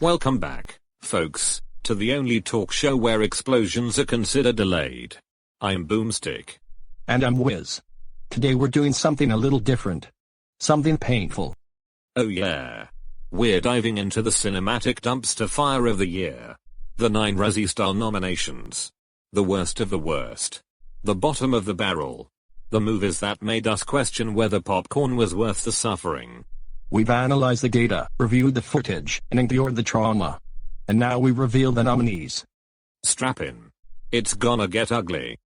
Welcome back, folks, to the only talk show where explosions are considered delayed. I'm Boomstick. And I'm Wiz. Today we're doing something a little different. Something painful. Oh yeah. We're diving into the cinematic dumpster fire of the year. The 9 Razzie nominations. The worst of the worst. The bottom of the barrel. The movies that made us question whether popcorn was worth the suffering. We've analyzed the data, reviewed the footage, and endured the trauma. And now we reveal the nominees. Strap in. It's gonna get ugly.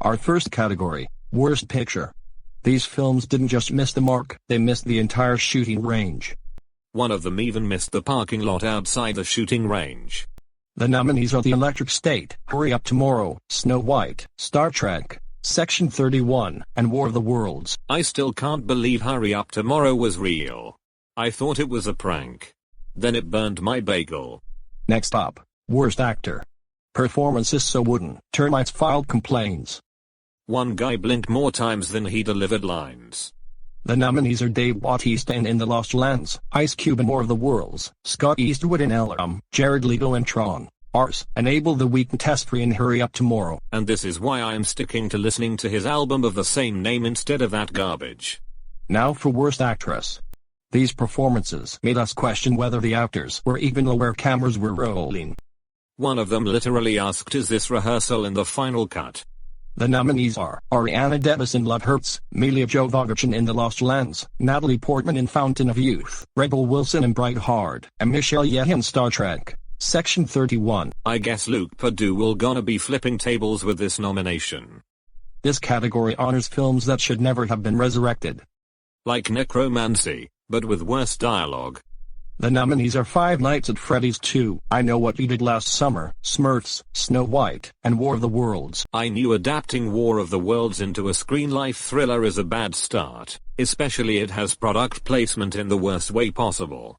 Our first category, Worst Picture. These films didn't just miss the mark, they missed the entire shooting range. One of them even missed the parking lot outside the shooting range. The nominees are The Electric State, Hurry Up Tomorrow, Snow White, Star Trek, Section 31, and War of the Worlds. I still can't believe Hurry Up Tomorrow was real. I thought it was a prank. Then it burned my bagel. Next up, Worst Actor. Performances so wooden, termites filed complaints. One guy blinked more times than he delivered lines. The nominees are Dave Bautista in The Lost Lands, Ice Cube in War of the Worlds, Scott Eastwood in Ellerham, Jared Leto in Tron, Ars, and Abel the Weeknd Test-Free in Hurry Up Tomorrow. And this is why I am sticking to listening to his album of the same name instead of that garbage. Now for Worst Actress. These performances made us question whether the actors were even aware cameras were rolling. One of them literally asked, "Is this rehearsal in the final cut?" The nominees are Ariana DeBose in Love Hurts, Milla Jovovich in The Lost Lands, Natalie Portman in Fountain of Youth, Rebel Wilson in Bright Heart, and Michelle Yeoh in Star Trek, Section 31. I guess Luke Perdue will gonna be flipping tables with this nomination. This category honors films that should never have been resurrected. Like Necromancy, but with worse dialogue. The nominees are Five Nights at Freddy's 2, I Know What You Did Last Summer, Smurfs, Snow White, and War of the Worlds. I knew adapting War of the Worlds into a screen life thriller is a bad start, especially it has product placement in the worst way possible.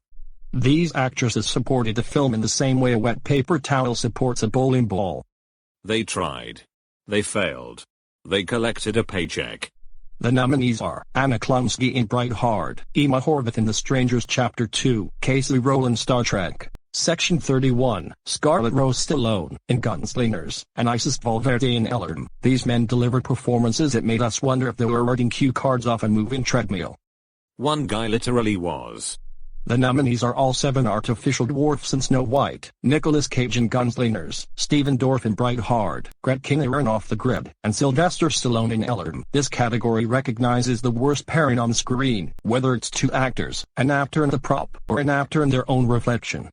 These actresses supported the film in the same way a wet paper towel supports a bowling ball. They tried. They failed. They collected a paycheck. The nominees are Anna Chlumsky in Bright Heart, Emma Horvath in The Strangers Chapter 2, Casey Rowland Star Trek, Section 31, Scarlett Rose Stallone in Gunslingers, and Isis Valverde in Ellerham. These men delivered performances that made us wonder if they were earning cue cards off a moving treadmill. One guy literally was. The nominees are all 7 artificial dwarfs in Snow White, Nicolas Cage in Gunslingers, Stephen Dorff in Bright Heart, Gret Kinnear in Off the Grid, and Sylvester Stallone in Ellerham. This category recognizes the worst pairing on screen, whether it's 2 actors, an actor and a prop, or an actor and their own reflection.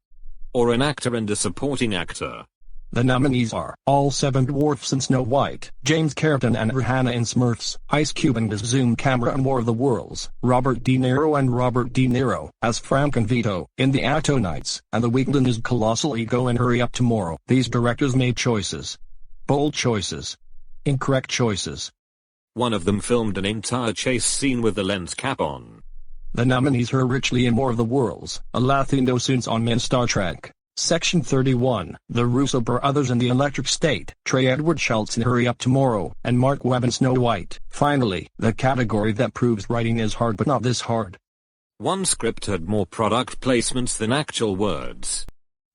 Or an actor and a supporting actor. The nominees are all 7 dwarfs in Snow White, James Carton and Rihanna in Smurfs, Ice Cube and his Zoom camera in War of the Worlds, Robert De Niro and Robert De Niro as Frank and Vito in The Actonites, and The Weeknd and his colossal ego in Hurry Up Tomorrow. These directors made choices. Bold choices. Incorrect choices. One of them filmed an entire chase scene with the lens cap on. The nominees are Richly in War of the Worlds, Alathindo Soons on in Star Trek, Section 31, The Russo Brothers in The Electric State, Trey Edward Schultz in Hurry Up Tomorrow, and Mark Webb in Snow White. Finally, the category that proves writing is hard but not this hard. One script had more product placements than actual words.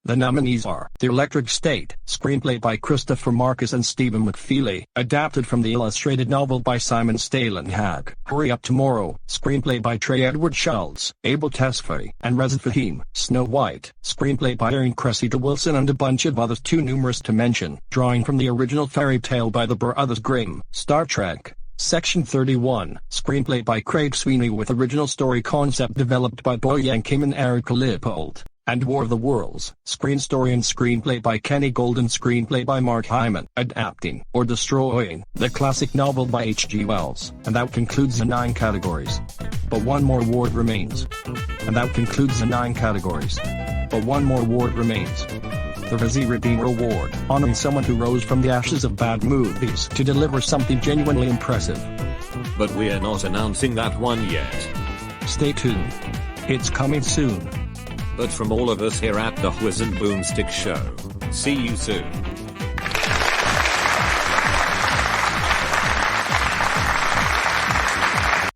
The nominees are The Electric State, screenplay by Christopher Marcus and Stephen McFeely, adapted from the illustrated novel by Simon Stalenhag. Hurry Up Tomorrow, screenplay by Trey Edward Schultz, Abel Tesfaye, and Reza Fahim. Snow White, screenplay by Erin Cressida Wilson and a bunch of others too numerous to mention, drawing from the original fairy tale by the Brothers Grimm. Star Trek, Section 31, screenplay by Craig Sweeney with original story concept developed by Boyang Kim and Erica Lippold. And War of the Worlds, screen story and screenplay by Kenny Golden, screenplay by Mark Hyman, adapting, or destroying, the classic novel by H.G. Wells. And that concludes the 9 categories. But one more award remains. And that concludes the 9 categories. But one more award remains. The Razzie Redeemer Award, honoring someone who rose from the ashes of bad movies to deliver something genuinely impressive. But we're not announcing that one yet. Stay tuned. It's coming soon. But from all of us here at the Wiz and Boomstick Show, see you soon.